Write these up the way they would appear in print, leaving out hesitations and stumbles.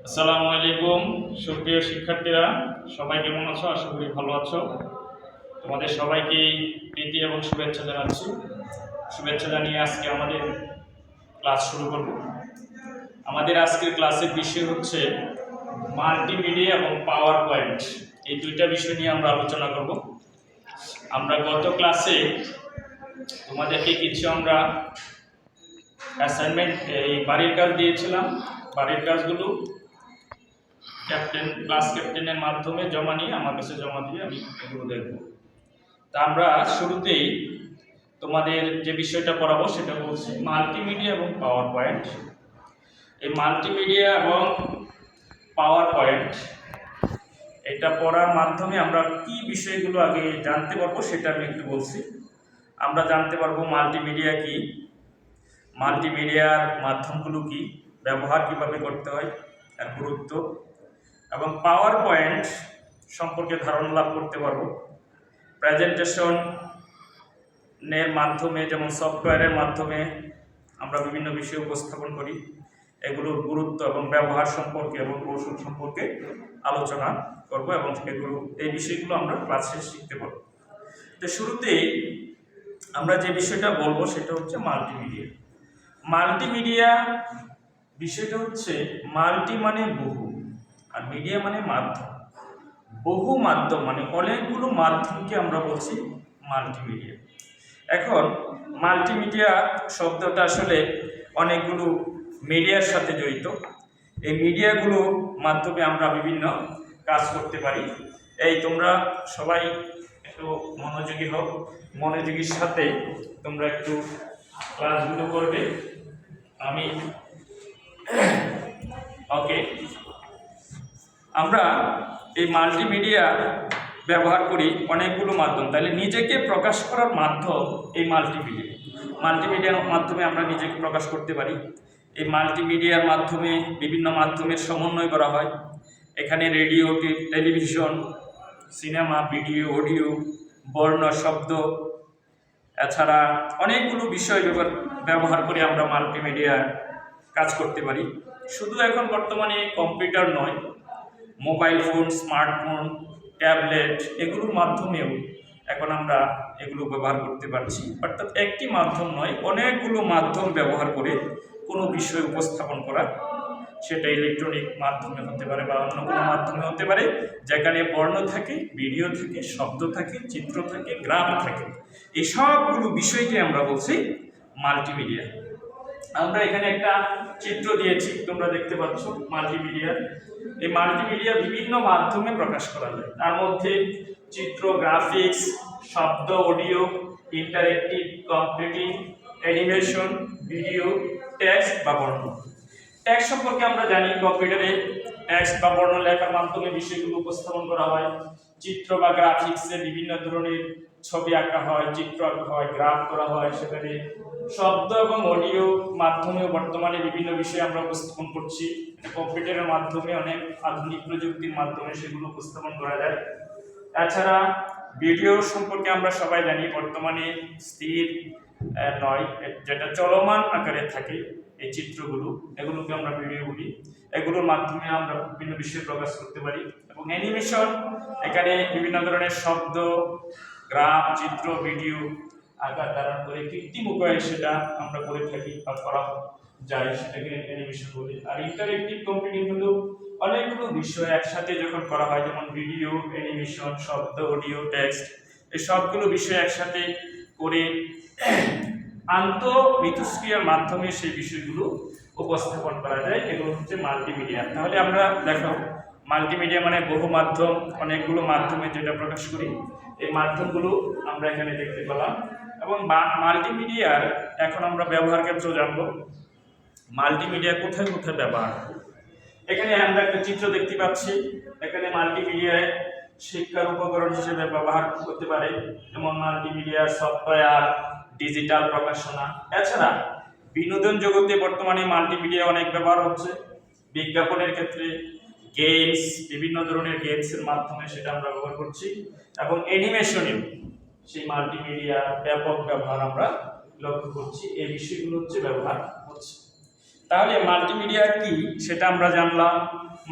আসসালামু আলাইকুম সুপ্রিয় শিক্ষার্থীরা, সবাই কেমন আছো? আশা করি ভালো আছো। তোমাদের সবাইকে প্রীতি এবং শুভেচ্ছা জানাচ্ছি। শুভেচ্ছা জানিয়ে আজকে আমাদের ক্লাস শুরু করব। আমাদের আজকের ক্লাসের বিষয় হচ্ছে মাল্টিমিডিয়া এবং পাওয়ার পয়েন্ট। এই দুইটা বিষয় নিয়ে আমরা আলোচনা করব। আমরা গত ক্লাসে তোমাদেরকে কিছু আমরা অ্যাসাইনমেন্ট এই বাড়ির কাজ দিয়েছিলাম। বাড়ির কাজগুলো ক্লাস ক্যাপ্টেনের মাধ্যমে জমা নিয়ে আমার কাছে জমা দিয়ে আমি এগুলো দেখব। তা আমরা শুরুতেই তোমাদের যে বিষয়টা পড়াবো সেটা বলছি মাল্টিমিডিয়া এবং পাওয়ার পয়েন্ট। এই মাল্টিমিডিয়া এবং পাওয়ার পয়েন্ট এটা পড়ার মাধ্যমে আমরা কি বিষয়গুলো আগে জানতে পারবো সেটা আমি একটু বলছি। আমরা জানতে পারবো মাল্টিমিডিয়া কি, মাল্টিমিডিয়ার মাধ্যমগুলো কি, ব্যবহার কিভাবে করতে হয়, এর গুরুত্ব, এবং পাওয়ার পয়েন্ট সম্পর্কে ধারণা লাভ করতে পারবো। প্রেজেন্টেশনের মাধ্যমে, যেমন সফটওয়্যারের মাধ্যমে আমরা বিভিন্ন বিষয় উপস্থাপন করি, এগুলোর গুরুত্ব এবং ব্যবহার সম্পর্কে এবং কৌশল সম্পর্কে আলোচনা করব এবং এই বিষয়গুলো আমরা ক্লাসে শিখতে পারব। তো শুরুতেই আমরা যে বিষয়টা বলবো সেটা হচ্ছে মাল্টিমিডিয়া। মাল্টিমিডিয়া বিষয়টা হচ্ছে মাল্টি মানে বহু, আর মিডিয়া মানে মাধ্যম। বহু মাধ্যম মানে অনেকগুলো মাধ্যমকে আমরা বলছি মাল্টিমিডিয়া। এখন মাল্টিমিডিয়া শব্দটা আসলে অনেকগুলো মিডিয়ার সাথে জড়িত। এই মিডিয়াগুলো মাধ্যমে আমরা বিভিন্ন কাজ করতে পারি। এই তোমরা সবাই একটু মনোযোগী হও, মনোযোগীর সাথে তোমরা একটু ক্লাসগুলো করবে। আমি ওকে, আমরা এই মাল্টিমিডিয়া ব্যবহার করি অনেকগুলো মাধ্যম। তাহলে নিজেকে প্রকাশ করার মাধ্যম এই মাল্টিমিডিয়া। মাল্টিমিডিয়ার মাধ্যমে আমরা নিজেকে প্রকাশ করতে পারি। এই মাল্টিমিডিয়ার মাধ্যমে বিভিন্ন মাধ্যমের সমন্বয় করা হয়। এখানে radio, television, cinema, video, audio, বর্ণ, শব্দ, এছাড়া অনেকগুলো বিষয় ব্যবহার করে আমরা মাল্টিমিডিয়া কাজ করতে পারি। শুধু এখন বর্তমানে কম্পিউটার নয়, মোবাইল ফোন, স্মার্টফোন, ট্যাবলেট, এগুলোর মাধ্যমেও এখন আমরা এগুলো ব্যবহার করতে পারছি। অর্থাৎ একটি মাধ্যম নয়, অনেকগুলো মাধ্যম ব্যবহার করে কোনো বিষয় উপস্থাপন করা, সেটা ইলেকট্রনিক মাধ্যমে হতে পারে বা অন্য কোনো মাধ্যমে হতে পারে, যেখানে বর্ণ থাকে, ভিডিও থাকে, শব্দ থাকে, চিত্র থাকে, গ্রাফ থাকে। এই সবগুলো বিষয়কে আমরা বলছি মাল্টিমিডিয়া। আমরা এখানে একটা চিত্র দিয়েছি, তোমরা দেখতে পাচ্ছ মাল্টিমিডিয়া। এই মাল্টিমিডিয়া বিভিন্ন মাধ্যমে প্রকাশ করা যায়। তার মধ্যে চিত্র, গ্রাফিক্স, শব্দ, audio, interactive, computing, animation, video, text বা বর্ণ। টেক্সট সম্পর্কে আমরা জানি, কম্পিউটারে টেক্সট বা বর্ণ লেখার মাধ্যমে বিষয়গুলো উপস্থাপন করা হয়। চিত্র বা গ্রাফিক্সে বিভিন্ন ধরনের ছবি আঁকা হয়, চিত্র আঁকা হয়, গ্রাফ করা হয়। সেখানে শব্দ এবং অডিও মাধ্যমেও বর্তমানে বিভিন্ন বিষয় আমরা উপস্থাপন করছি। কম্পিউটারের মাধ্যমে অনেক আধুনিক প্রযুক্তির মাধ্যমে সেগুলো উপস্থাপন করা যায়। তাছাড়া ভিডিও সম্পর্কে আমরা সবাই জানি, বর্তমানে স্থির নয়, যেটা চলমান আকারে থাকে এই চিত্রগুলো, এগুলোকে আমরা ভিডিও বলি। এগুলোর মাধ্যমে আমরা বিভিন্ন বিষয় প্রকাশ করতে পারি। এবং অ্যানিমেশন, এখানে বিভিন্ন ধরনের শব্দ, গ্রাফ, চিত্র, ভিডিও আকার ধারণ করে কৃত্রিম উপায়ে সেটা আমরা করে থাকি বা করা যায়, সেটাকে অ্যানিমেশন বলি। আর ইন্টারেক্টিভ কম্পিউটিং হলো অনেকগুলো বিষয় একসাথে যখন করা হয়, যেমন ভিডিও, অ্যানিমেশন, শব্দ, অডিও, টেক্সট, এই সবগুলো বিষয় একসাথে করে আন্তঃমিথস্ক্রিয়ার মাধ্যমে সেই বিষয়গুলো উপস্থাপন করা যায়। এগুলো হচ্ছে মাল্টিমিডিয়া। তাহলে আমরা দেখো, মাল্টিমিডিয়া মানে বহু মাধ্যম, অনেকগুলো মাধ্যমে যেটা প্রকাশ করি, এই মাধ্যমগুলো আমরা এখানে দেখতে পেলাম। এবং মাল্টিমিডিয়ার এখন আমরা ব্যবহার ক্ষেত্র জানবো। মাল্টিমিডিয়া কোথায় কোথায় ব্যবহার। এখানে আমরা একটা চিত্র দেখতে পাচ্ছি। এখানে মাল্টিমিডিয়ায় শিক্ষার উপকরণ হিসেবে ব্যবহার করতে পারে, যেমন মাল্টিমিডিয়া সফটওয়্যার, ডিজিটাল প্রকাশনা। এছাড়া বিনোদন জগতে বর্তমানে মাল্টিমিডিয়া অনেক ব্যবহার হচ্ছে। বিজ্ঞাপনের ক্ষেত্রে, গেমস, বিভিন্ন ধরনের গেমসের মাধ্যমে সেটা আমরা ব্যবহার করছি। এবং অ্যানিমেশনেও সেই মাল্টিমিডিয়া ব্যাপক ব্যবহার আমরা লক্ষ্য করছি। এই বিষয়গুলো হচ্ছে ব্যবহার হচ্ছে। তাহলে মাল্টিমিডিয়া কি সেটা আমরা জানলাম,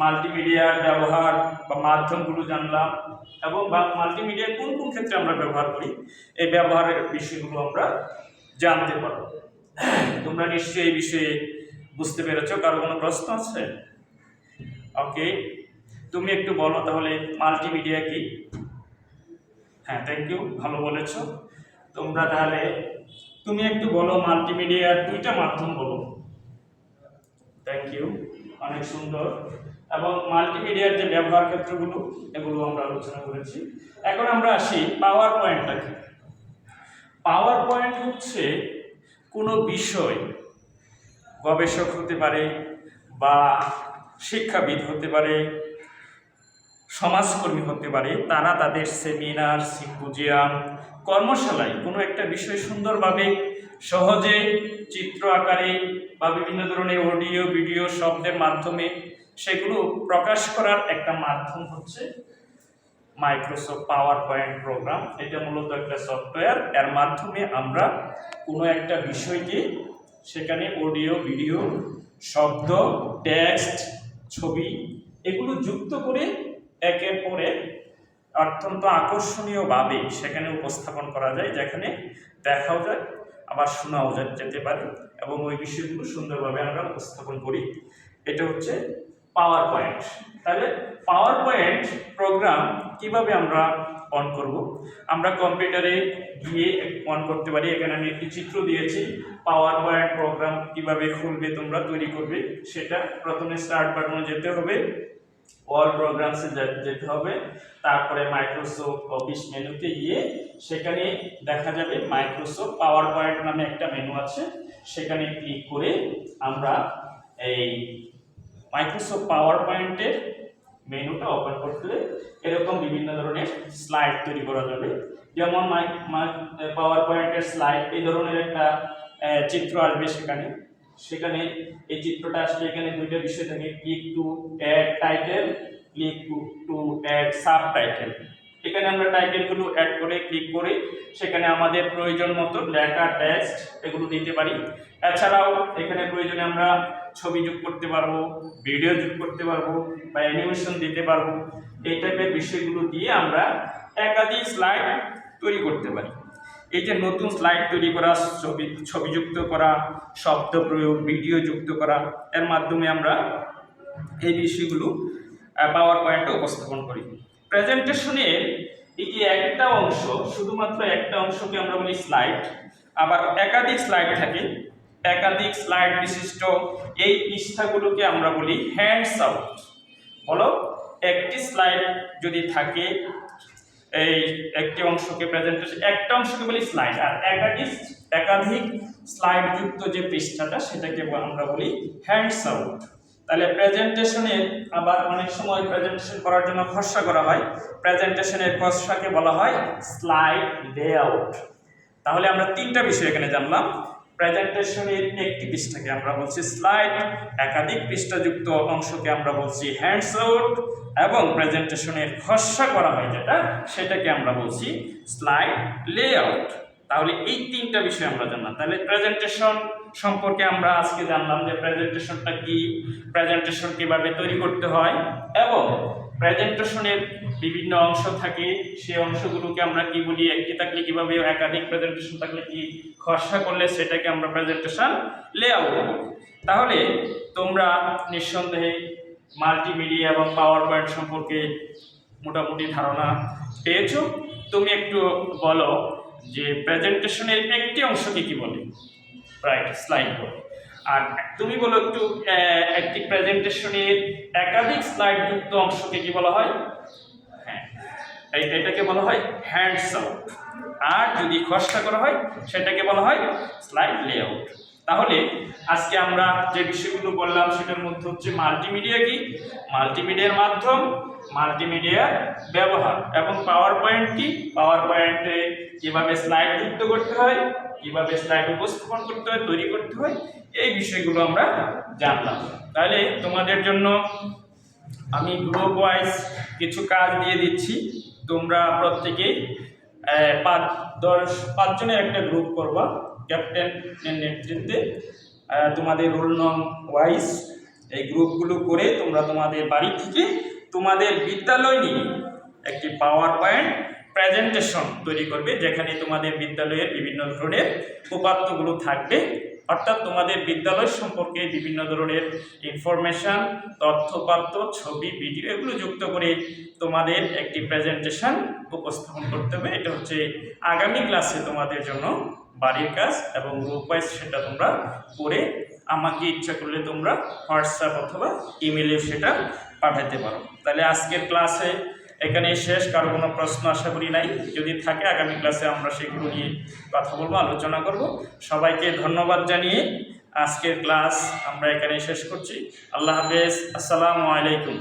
মাল্টিমিডিয়ার ব্যবহার বা মাধ্যমগুলো জানলাম, এবং মাল্টিমিডিয়া কোন কোন ক্ষেত্রে আমরা ব্যবহার করি এই ব্যবহারের বিষয়গুলো আমরা জানতে পারবো। তোমরা নিশ্চয়ই এই বিষয়ে বুঝতে পেরেছো? কারো কোনো প্রশ্ন আছে? ওকে, তুমি একটু বলো তাহলে মাল্টিমিডিয়া কি। হ্যাঁ, থ্যাংক ইউ, ভালো বলেছো তোমরা। তাহলে তুমি একটু বলো মাল্টিমিডিয়ার দুইটা মাধ্যম বলো। থ্যাংক ইউ, অনেক সুন্দর। এবং মাল্টিমিডিয়ার যে ব্যবহার ক্ষেত্রগুলো এগুলো আমরা আলোচনা করেছি। এখন আমরা আসি পাওয়ার পয়েন্টটা কি। পাওয়ার পয়েন্ট হচ্ছে কোনো বিষয়, গবেষক হতে পারে বা শিক্ষাবিদ হতে পারে, সমাজকর্মী হতে পারে, তারা তাদের সেমিনার, সিম্পোজিয়াম, কর্মশালায় কোনো একটা বিষয় সুন্দরভাবে সহজে চিত্র আকারে বা বিভিন্ন ধরনের অডিও ভিডিও শব্দের মাধ্যমে সেগুলো প্রকাশ করার একটা মাধ্যম হচ্ছে মাইক্রোসফট পাওয়ার পয়েন্ট প্রোগ্রাম। এটা মূলত একটা সফটওয়্যার, এর মাধ্যমে আমরা কোনো একটা বিষয়কে সেখানে অডিও ভিডিও শব্দ, টেক্সট, ছবি এগুলো যুক্ত করে একের পর এক অত্যন্ত আকর্ষণীয়ভাবে সেখানে উপস্থাপন করা যায়, যেখানে দেখাও যায় আবার শোনাও যেতে পারে, এবং ওই বিষয়গুলো সুন্দরভাবে আমরা উপস্থাপন করি। এটা হচ্ছে পাওয়ার পয়েন্ট। তাহলে পাওয়ার পয়েন্ট প্রোগ্রাম কিভাবে আমরা অন করব? আমরা কম্পিউটারে গিয়ে অন করতে পারি। এখানে আমি একটি চিত্র দিয়েছি। পাওয়ার পয়েন্ট প্রোগ্রাম কিভাবে খুলবে, তোমরা তৈরি করবে, সেটা প্রথমে স্টার্ট বাটনে যেতে হবে, অল প্রোগ্রামসে যেতে হবে, তারপরে মাইক্রোসফট অফিস মেনুতে গিয়ে সেখানে দেখা যাবে মাইক্রোসফট পাওয়ার পয়েন্ট নামে একটা মেনু আছে, সেখানে ক্লিক করে আমরা এই মাইক্রোসফট পাওয়ার পয়েন্টের মেনুটা ওপেন করলে এরকম বিভিন্ন ধরনের স্লাইড তৈরি করা যাবে। যেমন পাওয়ার পয়েন্টের স্লাইড, এই ধরনের একটা চিত্র আসবে। সেখানে এই চিত্রটা আসলে এখানে দুইটা বিষয় থাকে, click to add title, click to add subtitle. এখানে আমরা টাইটেলগুলো অ্যাড করে ক্লিক করে সেখানে আমাদের প্রয়োজন মতো লেখা, টেক্সট এগুলো দিতে পারি। এছাড়াও এখানে প্রয়োজনে আমরা ছবি যোগ করতে পারবো, ভিডিও যোগ করতে পারবো বা অ্যানিমেশন দিতে পারবো। এই টাইপের বিষয়গুলো দিয়ে আমরা একাধিক স্লাইড তৈরি করতে পারি। এই যে নতুন স্লাইড তৈরি করা, ছবি যুক্ত করা, শব্দ প্রয়োগ, ভিডিও যুক্ত করা, এর মাধ্যমে আমরা এই বিষয়গুলো পাওয়ার পয়েন্টে উপস্থাপন করি। প্রেজেন্টেশনের এই যে একটা অংশ, শুধুমাত্র একটা অংশকে আমরা বলি স্লাইড, আবার একাধিক স্লাইড থাকে, একাধিক স্লাইড বিশিষ্ট এই পৃষ্ঠাগুলোকে আমরা বলি হ্যান্ডস আউট। বলো, একটি স্লাইড যদি থাকে, এই একটি অংশকে প্রেজেন্টেশন, একটা অংশকে বলি স্লাইড, আর একাধিক স্লাইড যুক্ত যে পৃষ্ঠাটা সেটাকে আমরা বলি হ্যান্ডস আউট। তাহলে প্রেজেন্টেশনের আবার অনেক সময় প্রেজেন্টেশন করার জন্য খসড়া করা হয়, প্রেজেন্টেশনের খসড়াকে বলা হয় স্লাইড লেআউট। তাহলে আমরা তিনটা বিষয় এখানে জানলাম। প্রেজেন্টেশনের একটি পৃষ্ঠাকে আমরা বলছি স্লাইড, একাধিক পৃষ্ঠাযুক্ত অংশকে আমরা বলছি হ্যান্ডস আউট, এবং প্রেজেন্টেশনের খসড়া করা হয় যেটা, সেটাকে আমরা বলছি স্লাইড লেআউট। তাহলে এই তিনটা বিষয় আমরা জানলাম। তাহলে প্রেজেন্টেশন সম্পর্কে আমরা আজকে জানলাম যে প্রেজেন্টেশনটা কি, প্রেজেন্টেশন কিভাবে তৈরি করতে হয়, এবং প্রেজেন্টেশনের বিভিন্ন অংশ থাকে, সেই অংশগুলোকে আমরা কি বলি, একটি থাকলে কিভাবে, একাধিক প্রেজেন্টেশন থাকলে কি, খসড়া করলে সেটাকে আমরা প্রেজেন্টেশন লেআউট বলি। তাহলে তোমরা নিঃসন্দেহে মাল্টিমিডিয়া এবং পাওয়ার পয়েন্ট সম্পর্কে মোটামুটি ধারণা পেয়েছো। তুমি একটু বলো যে প্রেজেন্টেশনের একটি অংশকে কি বলে? রাইট, স্লাইড বলে। আর তুমি বলো একটু একটি প্রেজেন্টেশনের একাধিক স্লাইড যুক্ত অংশকে কি বলা হয়? হ্যাঁ, এটাকে বলা হয় হ্যান্ডস আউট। আর যদি খসড়া করা হয় সেটাকে বলা হয় স্লাইড লেআউট। তাহলে আজকে আমরা যে বিষয়গুলো বললাম সেটার মধ্যে হচ্ছে মাল্টিমিডিয়া কি, মাল্টিমিডিয়ার মাধ্যম, মাল্টিমিডিয়ার ব্যবহার, এবং পাওয়ার পয়েন্ট কি, পাওয়ার পয়েন্টে কিভাবে স্লাইড যুক্ত করতে হয়, কিভাবে স্লাইড উপস্থাপন করতে হয়, তৈরি করতে হয়, এই বিষয়গুলো আমরা জানলাম। তাহলে তোমাদের জন্য আমি গ্রুপ ওয়াইজ কিছু কাজ দিয়ে দিচ্ছি। তোমরা প্রত্যেকেই 5 জনের একটা গ্রুপ করবা ক্যাপ্টেনের নেতৃত্বে। তোমাদের রোল নং ওয়াইজ এই গ্রুপগুলো করে তোমরা তোমাদের বাড়ি থেকে তোমাদের বিদ্যালয় নিয়ে একটি পাওয়ার পয়েন্ট প্রেজেন্টেশন তৈরি করবে, যেখানে তোমাদের বিদ্যালয়ের বিভিন্ন ধরনের উপাত্তগুলো থাকবে, অর্থাৎ তোমাদের বিদ্যালয় সম্পর্কে বিভিন্ন ধরনের ইনফরমেশান, তথ্যপাত্র, ছবি, ভিডিও এগুলো যুক্ত করে তোমাদের একটি প্রেজেন্টেশন উপস্থাপন করতে হবে। এটা হচ্ছে আগামী ক্লাসে তোমাদের জন্য বাড়ির কাজ, এবং গ্রুপ ওয়াইজ সেটা তোমরা করে আমাকে ইচ্ছা করলে তোমরা হোয়াটসঅ্যাপ অথবা ইমেলে সেটা পাঠাতে পারো। তাহলে আজকের ক্লাসে এখানে শেষ, কারো কোনো প্রশ্ন আশা করি নাই। যদি থাকে আগামী ক্লাসে আমরা সেগুলো নিয়ে কথা বলবো, আলোচনা করব। সবাইকে ধন্যবাদ জানিয়ে আজকের ক্লাস আমরা এখানে শেষ করছি। আল্লাহ হাফেজ, আসসালামু আলাইকুম।